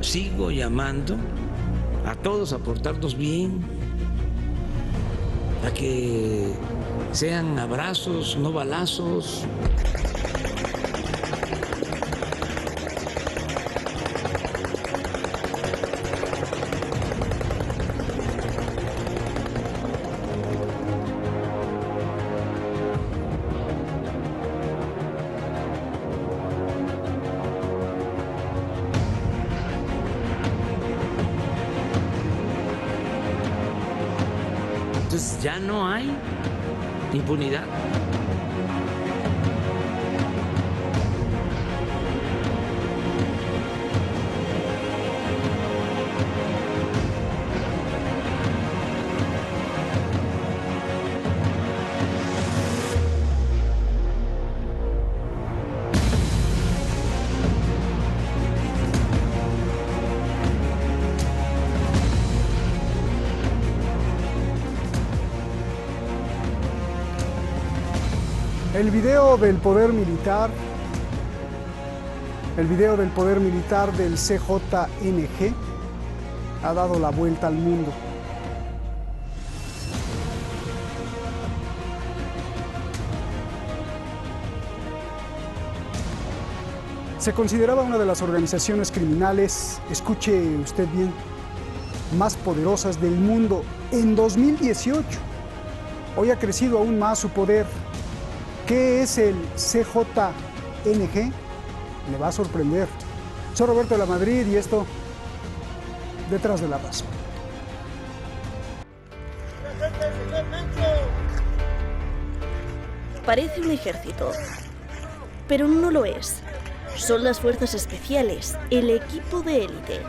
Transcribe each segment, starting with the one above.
sigo llamando a todos a portarnos bien, a que sean abrazos, no balazos. Entonces ya no hay impunidad. El video del poder militar del CJNG ha dado la vuelta al mundo. Se consideraba una de las organizaciones criminales, escuche usted bien, más poderosas del mundo en 2018. Hoy ha crecido aún más su poder. ¿Qué es el CJNG? Le va a sorprender. Soy Roberto de la Madrid y esto, Detrás de la Razón. Parece un ejército, pero no lo es. Son las fuerzas especiales, el equipo de élite,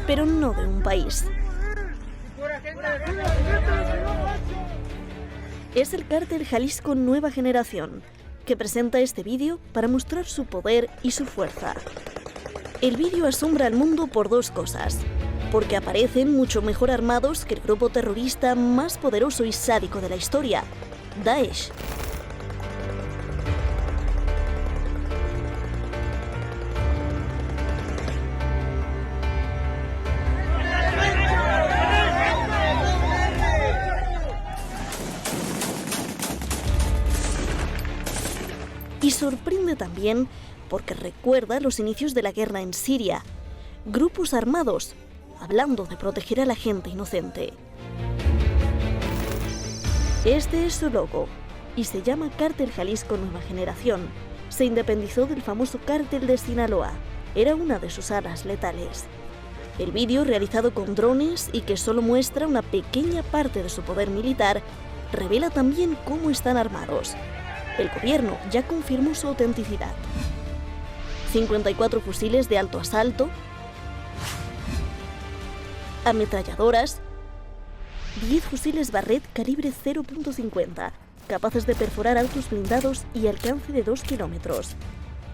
pero no de un país. Es el cártel Jalisco Nueva Generación, que presenta este vídeo para mostrar su poder y su fuerza. El vídeo asombra al mundo por dos cosas: porque aparecen mucho mejor armados que el grupo terrorista más poderoso y sádico de la historia, Daesh. Y sorprende también porque recuerda los inicios de la guerra en Siria. Grupos armados, hablando de proteger a la gente inocente. Este es su logo y se llama Cártel Jalisco Nueva Generación. Se independizó del famoso cártel de Sinaloa. Era una de sus armas letales. El vídeo, realizado con drones y que solo muestra una pequeña parte de su poder militar, revela también cómo están armados. El gobierno ya confirmó su autenticidad. 54 fusiles de alto asalto, ametralladoras, 10 fusiles Barrett calibre 0.50, capaces de perforar autos blindados y alcance de 2 kilómetros,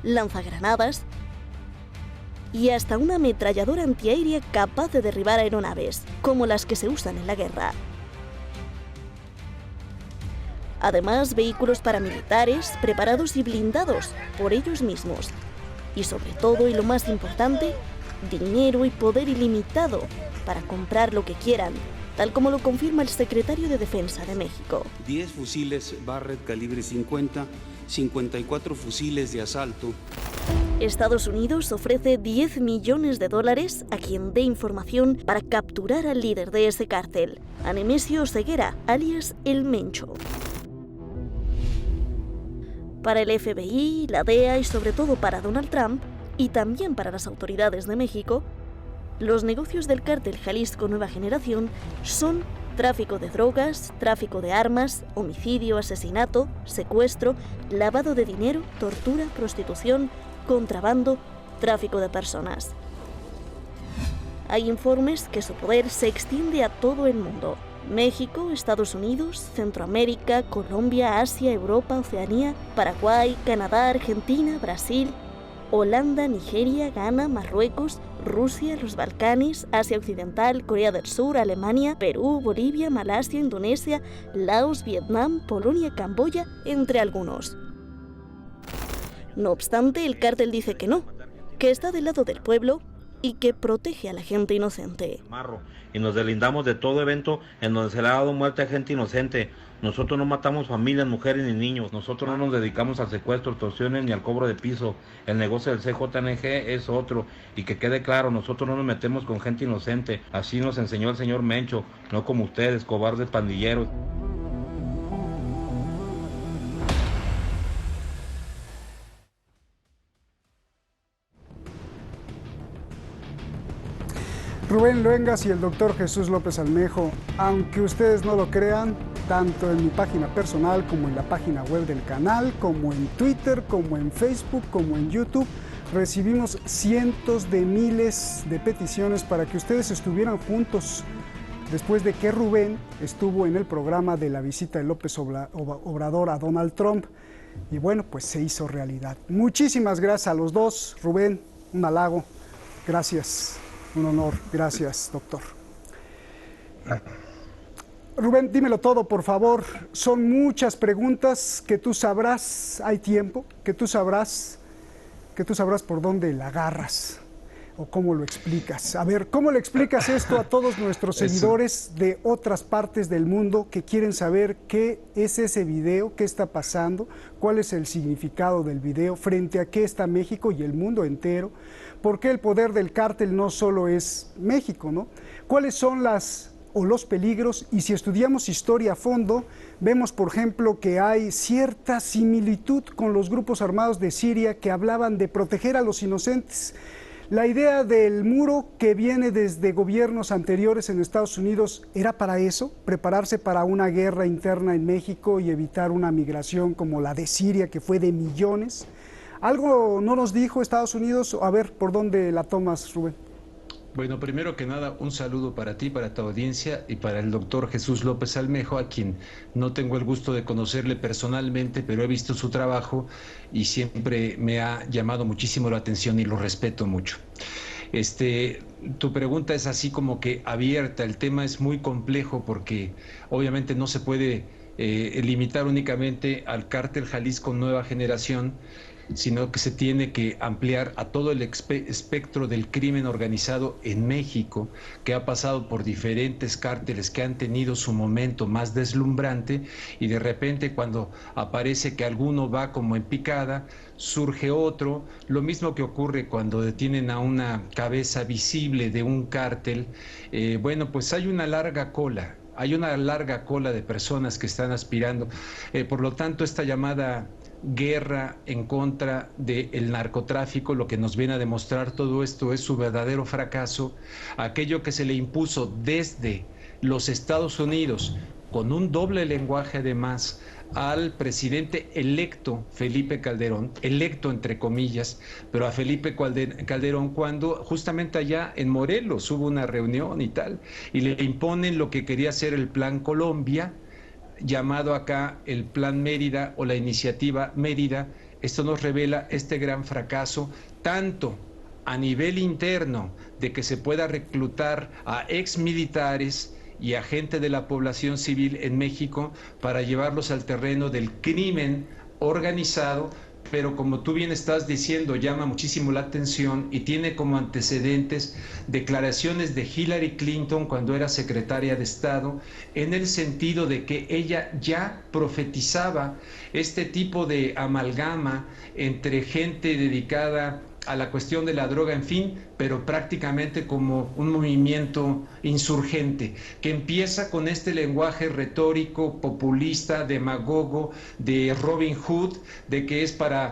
lanzagranadas y hasta una ametralladora antiaérea capaz de derribar aeronaves, como las que se usan en la guerra. Además, vehículos paramilitares preparados y blindados por ellos mismos. Y sobre todo, y lo más importante, dinero y poder ilimitado para comprar lo que quieran, tal como lo confirma el secretario de Defensa de México. 10 fusiles Barrett calibre 50, 54 fusiles de asalto. Estados Unidos ofrece $10 millones a quien dé información para capturar al líder de ese cártel, a Nemesio Ceguera, alias El Mencho. Para el FBI, la DEA y sobre todo para Donald Trump, y también para las autoridades de México, los negocios del cártel Jalisco Nueva Generación son tráfico de drogas, tráfico de armas, homicidio, asesinato, secuestro, lavado de dinero, tortura, prostitución, contrabando, tráfico de personas. Hay informes que su poder se extiende a todo el mundo. México, Estados Unidos, Centroamérica, Colombia, Asia, Europa, Oceanía, Paraguay, Canadá, Argentina, Brasil, Holanda, Nigeria, Ghana, Marruecos, Rusia, los Balcanes, Asia Occidental, Corea del Sur, Alemania, Perú, Bolivia, Malasia, Indonesia, Laos, Vietnam, Polonia, Camboya, entre algunos. No obstante, el cártel dice que no, que está del lado del pueblo y que protege a la gente inocente. Y nos deslindamos de todo evento en donde se le ha dado muerte a gente inocente. Nosotros no matamos familias, mujeres ni niños. Nosotros no nos dedicamos al secuestro, extorsiones ni al cobro de piso. El negocio del CJNG es otro. Y que quede claro, nosotros no nos metemos con gente inocente. Así nos enseñó el señor Mencho, no como ustedes, cobardes pandilleros. Rubén Luengas y el doctor Jesús López Almejo, aunque ustedes no lo crean, tanto en mi página personal como en la página web del canal, como en Twitter, como en Facebook, como en YouTube, recibimos cientos de miles de peticiones para que ustedes estuvieran juntos después de que Rubén estuvo en el programa de la visita de López Obrador a Donald Trump. Y bueno, pues se hizo realidad. Muchísimas gracias a los dos. Rubén, un halago. Gracias. Un honor. Gracias, doctor. Rubén, dímelo todo, por favor. Son muchas preguntas que tú sabrás, hay tiempo, que tú sabrás por dónde la agarras o cómo lo explicas. A ver, ¿cómo le explicas esto a todos nuestros seguidores de otras partes del mundo que quieren saber qué es ese video, qué está pasando, cuál es el significado del video, frente a qué está México y el mundo entero? ¿Por qué el poder del cártel no solo es México, ¿no? ¿Cuáles son los peligros? Y si estudiamos historia a fondo, vemos, por ejemplo, que hay cierta similitud con los grupos armados de Siria que hablaban de proteger a los inocentes. La idea del muro que viene desde gobiernos anteriores en Estados Unidos, ¿era para eso? ¿Prepararse para una guerra interna en México y evitar una migración como la de Siria, que fue de millones? ¿Algo no nos dijo Estados Unidos? A ver, ¿por dónde la tomas, Rubén? Bueno, primero que nada, un saludo para ti, para tu audiencia y para el doctor Jesús López Almejo, a quien no tengo el gusto de conocerle personalmente, pero he visto su trabajo y siempre me ha llamado muchísimo la atención y lo respeto mucho. Tu pregunta es así como que abierta, el tema es muy complejo porque obviamente no se puede limitar únicamente al cártel Jalisco Nueva Generación, sino que se tiene que ampliar a todo el espectro del crimen organizado en México, que ha pasado por diferentes cárteles que han tenido su momento más deslumbrante y de repente cuando aparece que alguno va como en picada, surge otro. Lo mismo que ocurre cuando detienen a una cabeza visible de un cártel. Bueno, pues hay una larga cola. Hay una larga cola de personas que están aspirando. Por lo tanto, esta llamada guerra en contra del narcotráfico, lo que nos viene a demostrar todo esto es su verdadero fracaso. Aquello que se le impuso desde los Estados Unidos, con un doble lenguaje además, al presidente electo Felipe Calderón, electo entre comillas, pero a Felipe Calderón cuando justamente allá en Morelos hubo una reunión y tal, y le imponen lo que quería ser el Plan Colombia, llamado acá el Plan Mérida o la Iniciativa Mérida. Esto nos revela este gran fracaso, tanto a nivel interno, de que se pueda reclutar a exmilitares y a gente de la población civil en México para llevarlos al terreno del crimen organizado, pero como tú bien estás diciendo, llama muchísimo la atención y tiene como antecedentes declaraciones de Hillary Clinton cuando era secretaria de Estado, en el sentido de que ella ya profetizaba este tipo de amalgama entre gente dedicada a la cuestión de la droga, en fin, pero prácticamente como un movimiento insurgente, que empieza con este lenguaje retórico, populista, demagogo, de Robin Hood, de que es para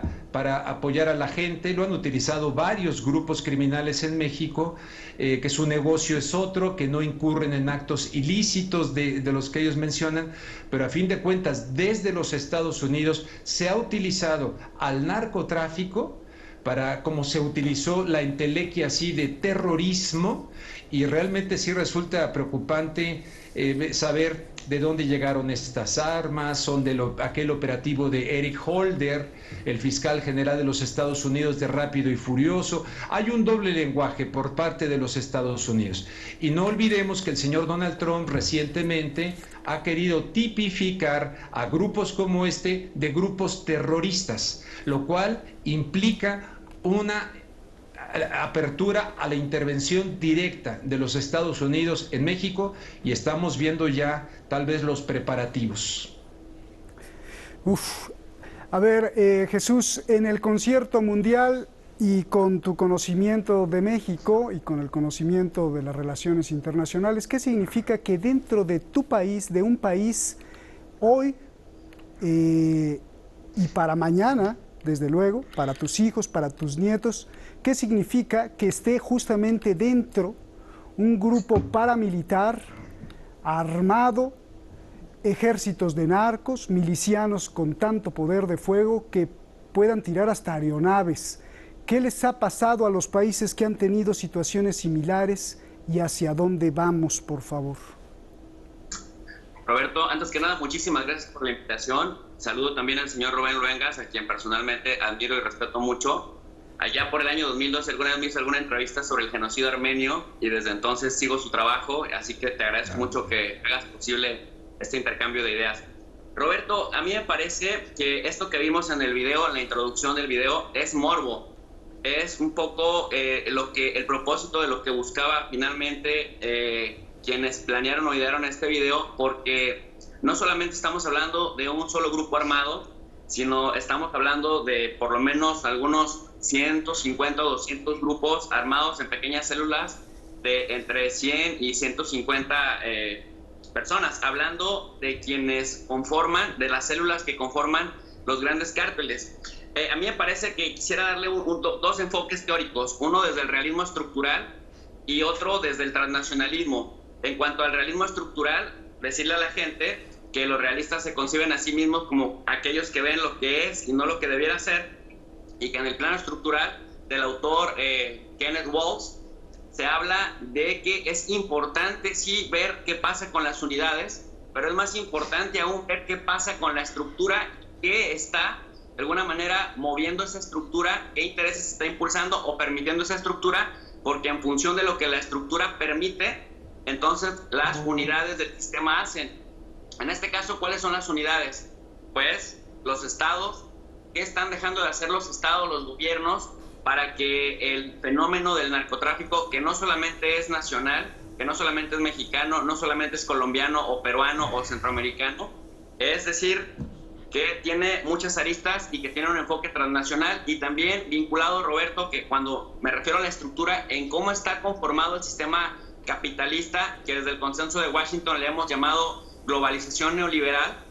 apoyar a la gente. Lo han utilizado varios grupos criminales en México, que su negocio es otro, que no incurren en actos ilícitos de los que ellos mencionan, pero a fin de cuentas, desde los Estados Unidos se ha utilizado al narcotráfico para como se utilizó la entelequia así de terrorismo, y realmente sí resulta preocupante saber de dónde llegaron estas armas. Son de aquel operativo de Eric Holder, el fiscal general de los Estados Unidos, de Rápido y Furioso. Hay un doble lenguaje por parte de los Estados Unidos. Y no olvidemos que el señor Donald Trump recientemente ha querido tipificar a grupos como este de grupos terroristas, lo cual implica una apertura a la intervención directa de los Estados Unidos en México y estamos viendo ya tal vez los preparativos. A ver, Jesús, en el concierto mundial y con tu conocimiento de México y con el conocimiento de las relaciones internacionales, ¿qué significa que dentro de tu país, de un país, hoy y para mañana, desde luego, para tus hijos, para tus nietos, qué significa que esté justamente dentro un grupo paramilitar armado, ejércitos de narcos, milicianos con tanto poder de fuego que puedan tirar hasta aeronaves? ¿Qué les ha pasado a los países que han tenido situaciones similares y hacia dónde vamos, por favor? Roberto, antes que nada, muchísimas gracias por la invitación. Saludo también al señor Rubén Luengas, a quien personalmente admiro y respeto mucho. Allá por el año 2012 alguna vez me hizo alguna entrevista sobre el genocidio armenio y desde entonces sigo su trabajo, así que te agradezco mucho que hagas posible este intercambio de ideas. Roberto, a mí me parece que esto que vimos en el video, en la introducción del video, es morbo. Es un poco el propósito de lo que buscaba finalmente quienes planearon o idearon este video, porque no solamente estamos hablando de un solo grupo armado, sino estamos hablando de por lo menos algunos 150 o 200 grupos armados en pequeñas células de entre 100 y 150 personas, hablando de quienes conforman, de las células que conforman los grandes cárteles. A mí me parece que quisiera darle dos enfoques teóricos, uno desde el realismo estructural y otro desde el transnacionalismo. En cuanto al realismo estructural, decirle a la gente que los realistas se conciben a sí mismos como aquellos que ven lo que es y no lo que debiera ser, y que en el plano estructural del autor Kenneth Waltz se habla de que es importante sí ver qué pasa con las unidades, pero es más importante aún ver qué pasa con la estructura que está de alguna manera moviendo esa estructura, qué intereses está impulsando o permitiendo esa estructura, porque en función de lo que la estructura permite, entonces las unidades del sistema hacen. En este caso, ¿cuáles son las unidades? Pues los estados. ¿Qué están dejando de hacer los estados, los gobiernos, para que el fenómeno del narcotráfico, que no solamente es nacional, que no solamente es mexicano, no solamente es colombiano o peruano o centroamericano, es decir, que tiene muchas aristas y que tiene un enfoque transnacional, y también vinculado, Roberto, que cuando me refiero a la estructura, en cómo está conformado el sistema capitalista, que desde el consenso de Washington le hemos llamado globalización neoliberal,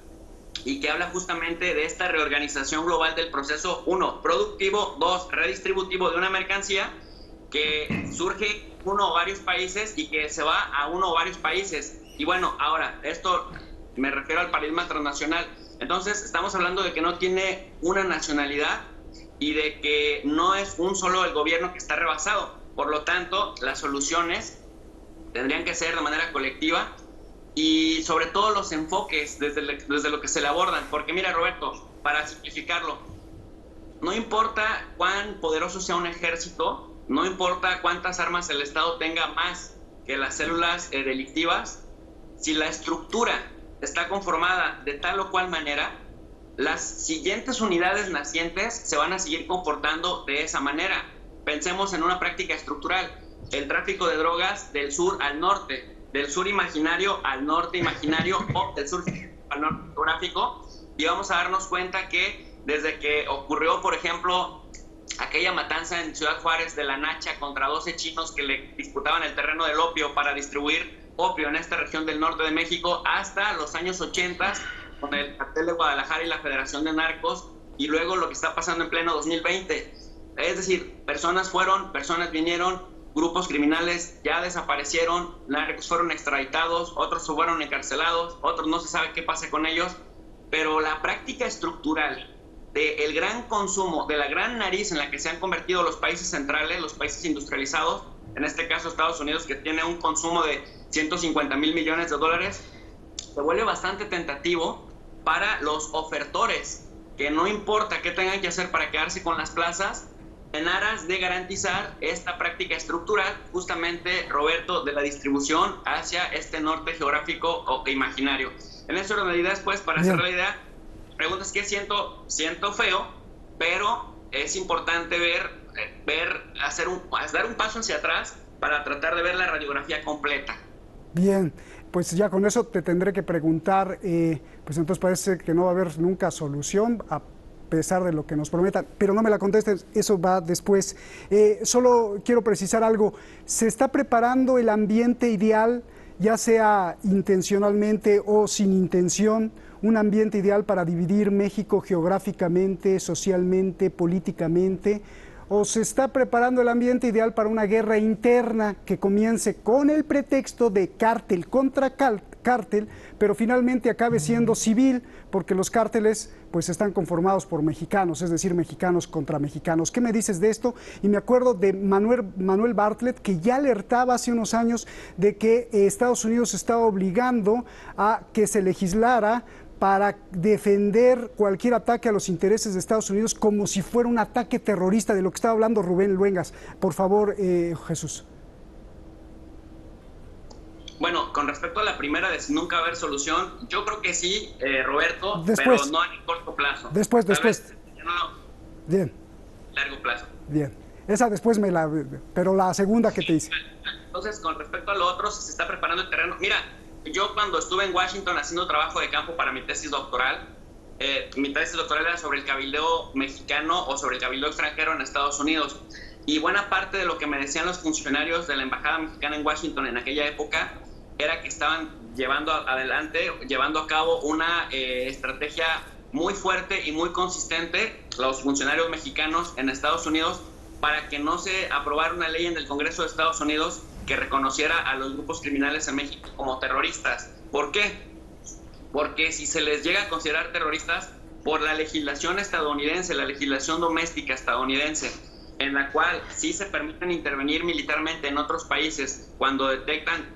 y que habla justamente de esta reorganización global del proceso, 1, productivo, 2, redistributivo de una mercancía que surge en uno o varios países y que se va a uno o varios países. Y bueno, ahora, esto me refiero al paradigma transnacional. Entonces, estamos hablando de que no tiene una nacionalidad y de que no es un solo el gobierno que está rebasado. Por lo tanto, las soluciones tendrían que ser de manera colectiva, y sobre todo los enfoques desde lo que se le abordan. Porque mira, Roberto, para simplificarlo, no importa cuán poderoso sea un ejército, no importa cuántas armas el Estado tenga más que las células delictivas, si la estructura está conformada de tal o cual manera, las siguientes unidades nacientes se van a seguir comportando de esa manera. Pensemos en una práctica estructural: el tráfico de drogas del sur al norte, del sur imaginario al norte imaginario, o del sur al norte geográfico, y vamos a darnos cuenta que desde que ocurrió, por ejemplo, aquella matanza en Ciudad Juárez de la Nacha contra 12 chinos que le disputaban el terreno del opio para distribuir opio en esta región del norte de México, hasta los años 80 con el cartel de Guadalajara y la Federación de Narcos, y luego lo que está pasando en pleno 2020. Es decir, personas fueron, personas vinieron, grupos criminales ya desaparecieron, narcos fueron extraditados, otros fueron encarcelados, otros no se sabe qué pasa con ellos, pero la práctica estructural del gran consumo, de la gran nariz en la que se han convertido los países centrales, los países industrializados, en este caso Estados Unidos, que tiene un consumo de 150 mil millones de dólares, se vuelve bastante tentativo para los ofertores, que no importa qué tengan que hacer para quedarse con las plazas, en aras de garantizar esta práctica estructural, justamente, Roberto, de la distribución hacia este norte geográfico o imaginario. En esta orden de ideas, pues, para cerrar la idea, preguntas que siento feo, pero es importante ver dar un paso hacia atrás para tratar de ver la radiografía completa. Bien, pues ya con eso te tendré que preguntar, pues entonces parece que no va a haber nunca solución, a pesar de lo que nos prometan, pero no me la contestes, eso va después. Solo quiero precisar algo, ¿se está preparando el ambiente ideal, ya sea intencionalmente o sin intención, un ambiente ideal para dividir México geográficamente, socialmente, políticamente? ¿O se está preparando el ambiente ideal para una guerra interna que comience con el pretexto de cártel contra cártel, pero finalmente acabe siendo civil, porque los cárteles pues están conformados por mexicanos, es decir, mexicanos contra mexicanos? ¿Qué me dices de esto? Y me acuerdo de Manuel Bartlett, que ya alertaba hace unos años de que Estados Unidos estaba obligando a que se legislara para defender cualquier ataque a los intereses de Estados Unidos como si fuera un ataque terrorista, de lo que estaba hablando Rubén Luengas. Por favor, Jesús. Bueno, con respecto a la primera de si nunca va a haber solución, yo creo que sí, Roberto, después, pero no a corto plazo. Después. Bien. Largo plazo. Bien. Esa después pero la segunda que te hice. Entonces, con respecto a lo otro, si se está preparando el terreno. Mira, yo cuando estuve en Washington haciendo trabajo de campo para mi tesis doctoral era sobre el cabildeo mexicano o sobre el cabildeo extranjero en Estados Unidos. Y buena parte de lo que me decían los funcionarios de la Embajada Mexicana en Washington en aquella época era que estaban llevando a cabo una estrategia muy fuerte y muy consistente, los funcionarios mexicanos en Estados Unidos, para que no se aprobara una ley en el Congreso de Estados Unidos que reconociera a los grupos criminales en México como terroristas. ¿Por qué? Porque si se les llega a considerar terroristas por la legislación estadounidense, la legislación doméstica estadounidense, en la cual sí se permiten intervenir militarmente en otros países cuando detectan,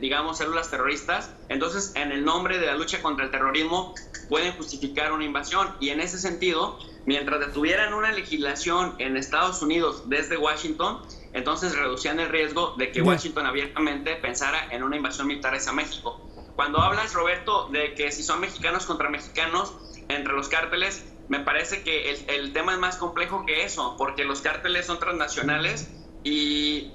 digamos, células terroristas, entonces en el nombre de la lucha contra el terrorismo pueden justificar una invasión. Y en ese sentido, mientras detuvieran una legislación en Estados Unidos desde Washington, entonces reducían el riesgo de que Washington abiertamente pensara en una invasión militar hacia México. Cuando hablas, Roberto, de que si son mexicanos contra mexicanos entre los cárteles, me parece que el tema es más complejo que eso, porque los cárteles son transnacionales y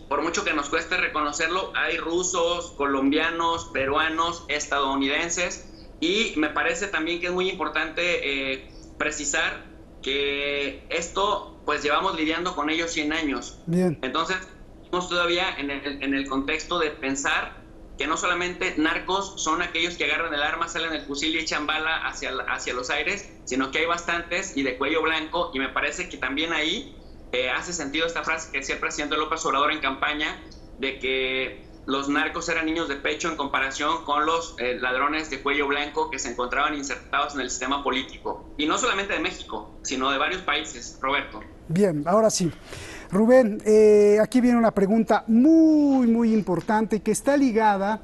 por mucho que nos cueste reconocerlo, hay rusos, colombianos, peruanos, estadounidenses, y me parece también que es muy importante precisar que esto pues llevamos lidiando con ellos 100 años. Bien. Entonces, estamos todavía en el contexto de pensar que no solamente narcos son aquellos que agarran el arma, salen el fusil y echan bala hacia los aires, sino que hay bastantes y de cuello blanco, y me parece que también ahí hace sentido esta frase que decía el presidente López Obrador en campaña, de que los narcos eran niños de pecho en comparación con los ladrones de cuello blanco que se encontraban insertados en el sistema político. Y no solamente de México, sino de varios países, Roberto. Bien, ahora sí. Rubén, aquí viene una pregunta muy importante que está ligada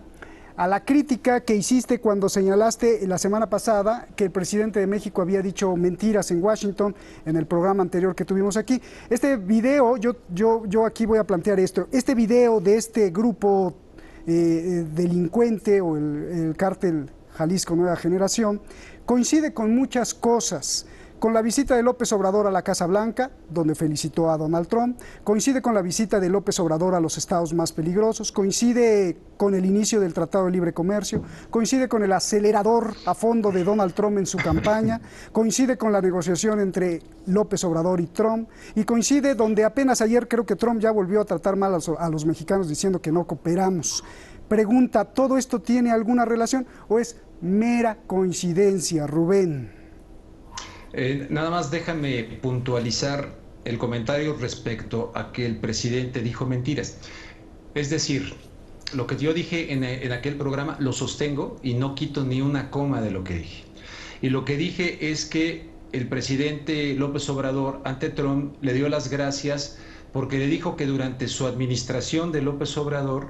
a la crítica que hiciste cuando señalaste la semana pasada que el presidente de México había dicho mentiras en Washington en el programa anterior que tuvimos aquí. Este video, yo aquí voy a plantear esto, este video de este grupo delincuente o el cártel Jalisco Nueva Generación coincide con muchas cosas. Con la visita de López Obrador a la Casa Blanca, donde felicitó a Donald Trump, coincide con la visita de López Obrador a los estados más peligrosos, coincide con el inicio del Tratado de Libre Comercio, coincide con el acelerador a fondo de Donald Trump en su campaña, coincide con la negociación entre López Obrador y Trump, y coincide donde apenas ayer creo que Trump ya volvió a tratar mal a los mexicanos diciendo que no cooperamos. Pregunta, ¿todo esto tiene alguna relación o es mera coincidencia, Rubén? Nada más déjame puntualizar el comentario respecto a que el presidente dijo mentiras. Es decir, lo que yo dije en aquel programa lo sostengo y no quito ni una coma de lo que dije. Y lo que dije es que el presidente López Obrador ante Trump le dio las gracias porque le dijo que durante su administración de López Obrador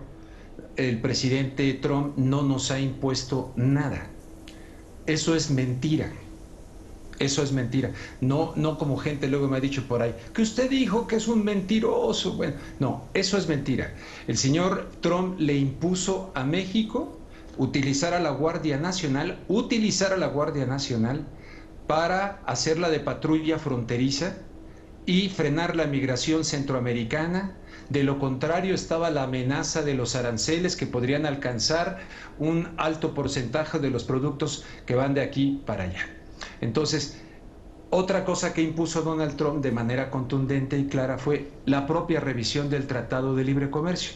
el presidente Trump no nos ha impuesto nada. Eso es mentira. Eso es mentira. No como gente luego me ha dicho por ahí, que usted dijo que es un mentiroso. Bueno, no, eso es mentira. El señor Trump le impuso a México utilizar a la Guardia Nacional para hacerla de patrulla fronteriza y frenar la migración centroamericana. De lo contrario, estaba la amenaza de los aranceles que podrían alcanzar un alto porcentaje de los productos que van de aquí para allá. Entonces, otra cosa que impuso Donald Trump de manera contundente y clara fue la propia revisión del Tratado de Libre Comercio.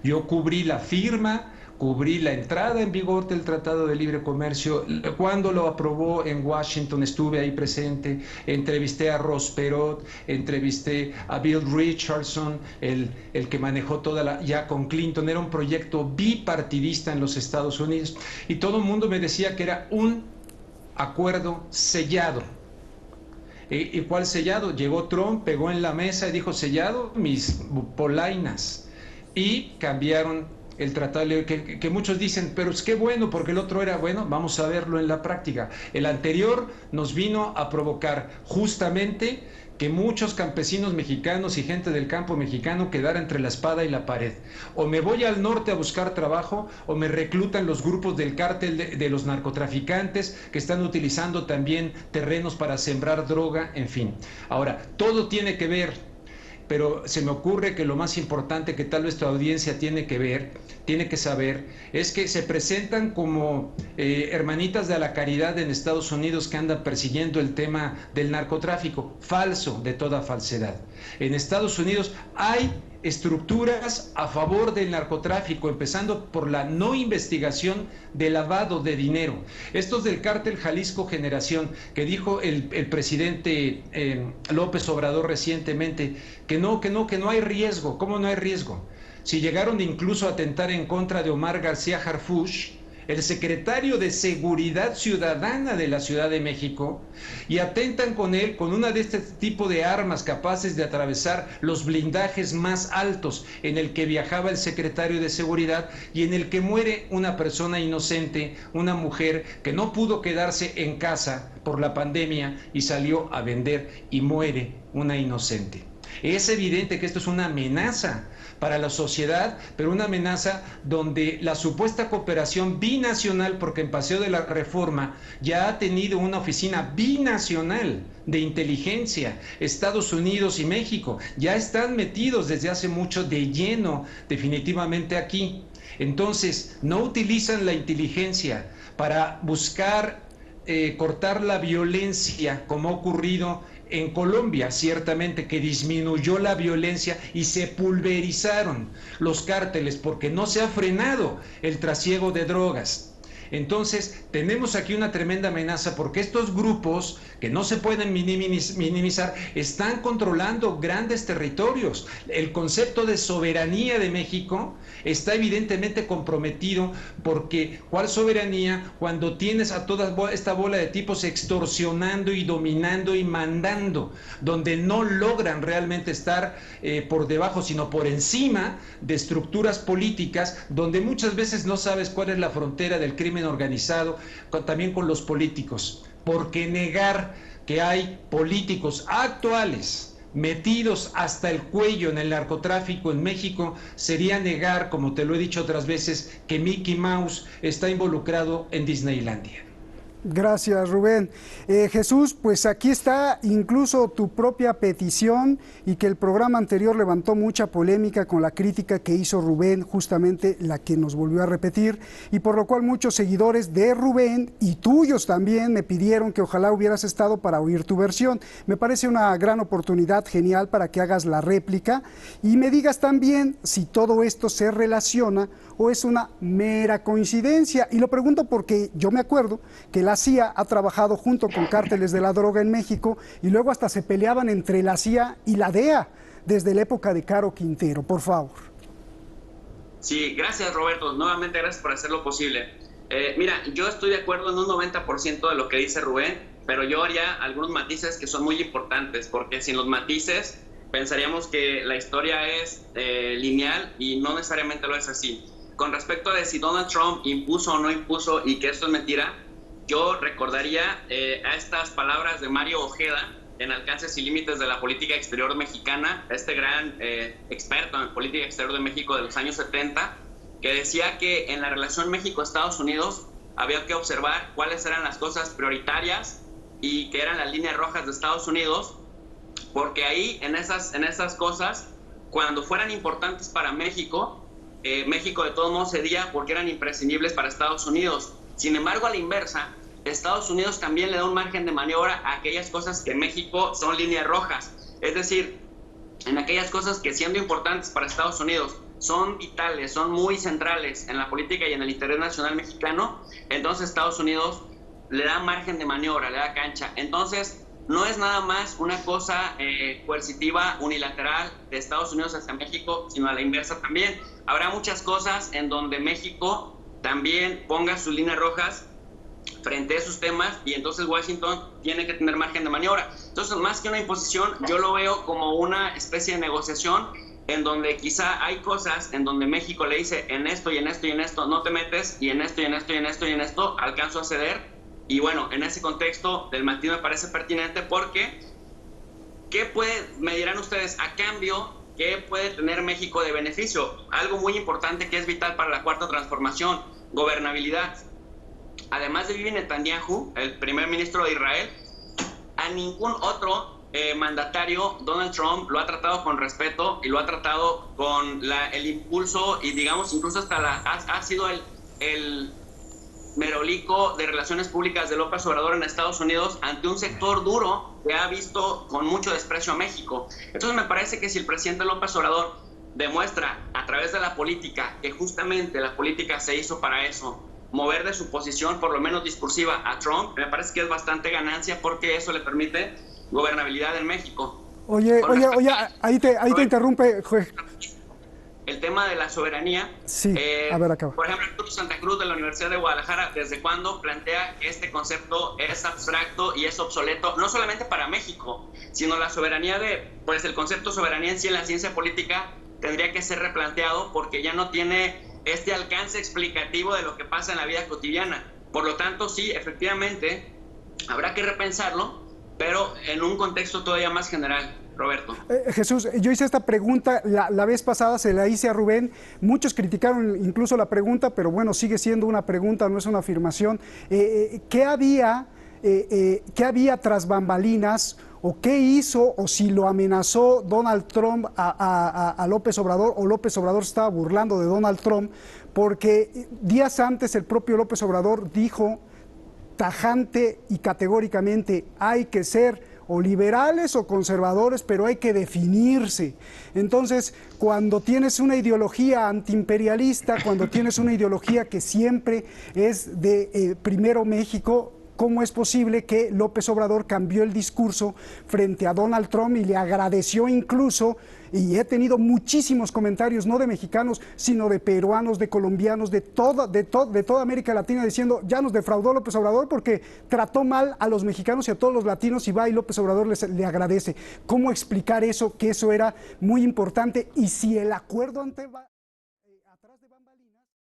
Yo cubrí la firma, cubrí la entrada en vigor del Tratado de Libre Comercio. Cuando lo aprobó en Washington estuve ahí presente, entrevisté a Ross Perot, entrevisté a Bill Richardson, el que manejó ya con Clinton. Era un proyecto bipartidista en los Estados Unidos y todo el mundo me decía que era un acuerdo sellado. ¿Y cuál sellado? Llegó Trump, pegó en la mesa y dijo: sellado, mis polainas. Y cambiaron el tratado, que muchos dicen, pero es que bueno, porque el otro era bueno. Vamos a verlo en la práctica. El anterior nos vino a provocar justamente que muchos campesinos mexicanos y gente del campo mexicano quedara entre la espada y la pared. O me voy al norte a buscar trabajo, o me reclutan los grupos del cártel de los narcotraficantes que están utilizando también terrenos para sembrar droga, en fin. Ahora, todo tiene que ver, pero se me ocurre que lo más importante que tal vez tu audiencia tiene que saber, es que se presentan como hermanitas de la caridad en Estados Unidos que andan persiguiendo el tema del narcotráfico. Falso de toda falsedad. En Estados Unidos hay estructuras a favor del narcotráfico, empezando por la no investigación de lavado de dinero. Estos del cártel Jalisco Generación, que dijo el presidente López Obrador recientemente, que no hay riesgo. ¿Cómo no hay riesgo? Si llegaron incluso a atentar en contra de Omar García Harfuch, el secretario de Seguridad Ciudadana de la Ciudad de México, y atentan con él con una de este tipo de armas capaces de atravesar los blindajes más altos en el que viajaba el secretario de Seguridad y en el que muere una persona inocente, una mujer que no pudo quedarse en casa por la pandemia y salió a vender y muere una inocente. Es evidente que esto es una amenaza para la sociedad, pero una amenaza donde la supuesta cooperación binacional, porque en Paseo de la Reforma ya ha tenido una oficina binacional de inteligencia, Estados Unidos y México, ya están metidos desde hace mucho de lleno definitivamente aquí. Entonces, no utilizan la inteligencia para buscar cortar la violencia, como ha ocurrido en Colombia, ciertamente, que disminuyó la violencia y se pulverizaron los cárteles porque no se ha frenado el trasiego de drogas. Entonces, tenemos aquí una tremenda amenaza porque estos grupos, que no se pueden minimizar, están controlando grandes territorios. El concepto de soberanía de México está evidentemente comprometido porque, ¿cuál soberanía? Cuando tienes a toda esta bola de tipos extorsionando y dominando y mandando, donde no logran realmente estar por debajo, sino por encima de estructuras políticas, donde muchas veces no sabes cuál es la frontera del crimen organizado, también con los políticos, porque negar que hay políticos actuales metidos hasta el cuello en el narcotráfico en México sería negar, como te lo he dicho otras veces, que Mickey Mouse está involucrado en Disneylandia. Gracias, Rubén. Jesús, pues aquí está incluso tu propia petición y que el programa anterior levantó mucha polémica con la crítica que hizo Rubén, justamente la que nos volvió a repetir, y por lo cual muchos seguidores de Rubén y tuyos también me pidieron que ojalá hubieras estado para oír tu versión. Me parece una gran oportunidad, genial, para que hagas la réplica y me digas también si todo esto se relaciona o es una mera coincidencia. Y lo pregunto porque yo me acuerdo que la CIA ha trabajado junto con cárteles de la droga en México y luego hasta se peleaban entre la CIA y la DEA desde la época de Caro Quintero. Por favor. Sí, gracias, Roberto. Nuevamente gracias por hacerlo posible. Mira, yo estoy de acuerdo en un 90% de lo que dice Rubén, pero yo haría algunos matices que son muy importantes, porque sin los matices pensaríamos que la historia es lineal y no necesariamente lo es así. Con respecto a si Donald Trump impuso o no impuso y que esto es mentira, yo recordaría a estas palabras de Mario Ojeda en Alcances y Límites de la Política Exterior Mexicana, este gran experto en política exterior de México de los años 70, que decía que en la relación México-Estados Unidos había que observar cuáles eran las cosas prioritarias y que eran las líneas rojas de Estados Unidos porque ahí en esas cosas, cuando fueran importantes para México, México de todos modos cedía porque eran imprescindibles para Estados Unidos. Sin embargo, a la inversa, Estados Unidos también le da un margen de maniobra a aquellas cosas que México son líneas rojas. Es decir, en aquellas cosas que, siendo importantes para Estados Unidos, son vitales, son muy centrales en la política y en el interés nacional mexicano, entonces Estados Unidos le da margen de maniobra, le da cancha. Entonces, no es nada más una cosa coercitiva, unilateral de Estados Unidos hacia México, sino a la inversa también. Habrá muchas cosas en donde México también ponga sus líneas rojas frente a esos temas, y entonces Washington tiene que tener margen de maniobra. Entonces, más que una imposición, yo lo veo como una especie de negociación en donde quizá hay cosas en donde México le dice en esto y en esto y en esto no te metes, y en esto y en esto y en esto y en esto alcanzo a ceder. Y bueno, en ese contexto del Martín me parece pertinente porque me dirán ustedes, a cambio, ¿qué puede tener México de beneficio? Algo muy importante que es vital para la cuarta transformación: gobernabilidad. Además de Bibi Netanyahu, el primer ministro de Israel, a ningún otro mandatario Donald Trump lo ha tratado con respeto y lo ha tratado con el impulso, y digamos incluso hasta ha sido el merolico de relaciones públicas de López Obrador en Estados Unidos ante un sector duro que ha visto con mucho desprecio a México. Entonces me parece que si el presidente López Obrador demuestra a través de la política que justamente la política se hizo para eso, mover de su posición por lo menos discursiva a Trump, me parece que es bastante ganancia, porque eso le permite gobernabilidad en México. Oye, ahí te interrumpe, juez. El tema de la soberanía. Sí, a ver, acá. Por ejemplo, Arturo Santa Cruz de la Universidad de Guadalajara, ¿desde cuándo plantea que este concepto es abstracto y es obsoleto, no solamente para México, sino la soberanía pues el concepto soberanía en sí en la ciencia política tendría que ser replanteado porque ya no tiene este alcance explicativo de lo que pasa en la vida cotidiana? Por lo tanto, sí, efectivamente, habrá que repensarlo, pero en un contexto todavía más general. Roberto. Jesús, yo hice esta pregunta la vez pasada, se la hice a Rubén, muchos criticaron incluso la pregunta, pero bueno, sigue siendo una pregunta, no es una afirmación. ¿Qué había tras bambalinas, o qué hizo, o si lo amenazó Donald Trump a López Obrador, o López Obrador estaba burlando de Donald Trump? Porque días antes el propio López Obrador dijo tajante y categóricamente: hay que ser o liberales o conservadores, pero hay que definirse. Entonces, cuando tienes una ideología antiimperialista, cuando tienes una ideología que siempre es de primero México, ¿cómo es posible que López Obrador cambió el discurso frente a Donald Trump y le agradeció incluso? Y he tenido muchísimos comentarios, no de mexicanos, sino de peruanos, de colombianos, de toda América Latina, diciendo: ya nos defraudó López Obrador porque trató mal a los mexicanos y a todos los latinos, y va y López Obrador le agradece. ¿Cómo explicar eso, que eso era muy importante? Y si el acuerdo ante